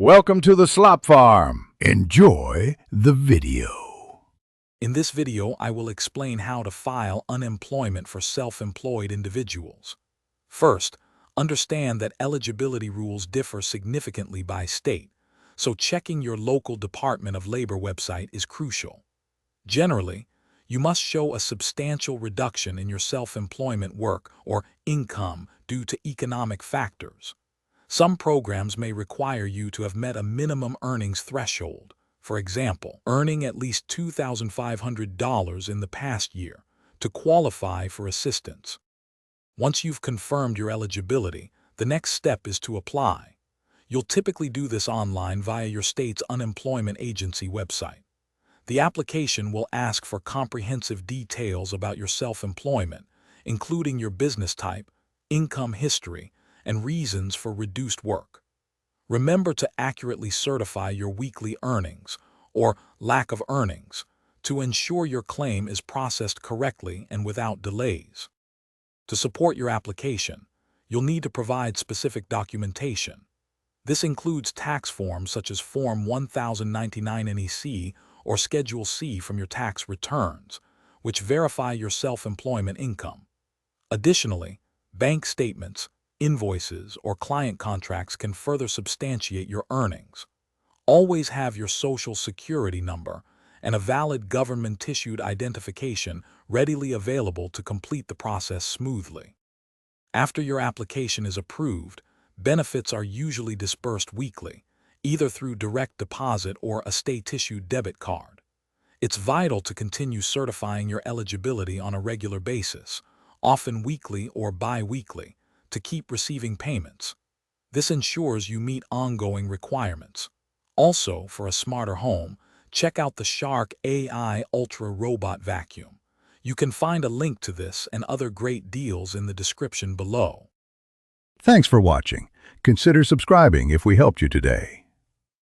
Welcome to the Slop Farm. Enjoy the video. In this video, I will explain how to file unemployment for self-employed individuals. First, understand that eligibility rules differ significantly by state, so checking your local Department of Labor website is crucial. Generally, you must show a substantial reduction in your self-employment work or income due to economic factors. Some programs may require you to have met a minimum earnings threshold, for example, earning at least $2,500 in the past year, to qualify for assistance. Once you've confirmed your eligibility, the next step is to apply. You'll typically do this online via your state's unemployment agency website. The application will ask for comprehensive details about your self-employment, including your business type, income history, and reasons for reduced work. Remember to accurately certify your weekly earnings, or lack of earnings, to ensure your claim is processed correctly and without delays. To support your application, you'll need to provide specific documentation. This includes tax forms such as Form 1099 NEC or Schedule C from your tax returns, which verify your self-employment income. Additionally, bank statements, invoices, or client contracts can further substantiate your earnings. Always have your Social Security number and a valid government-issued identification readily available to complete the process smoothly. After your application is approved, benefits are usually disbursed weekly, either through direct deposit or a state-issued debit card. It's vital to continue certifying your eligibility on a regular basis, often weekly or bi-weekly, to keep receiving payments. This ensures you meet ongoing requirements. Also, for a smarter home, check out the Shark AI Ultra Robot Vacuum. You can find a link to this and other great deals in the description below. Thanks for watching. Consider subscribing if we helped you today.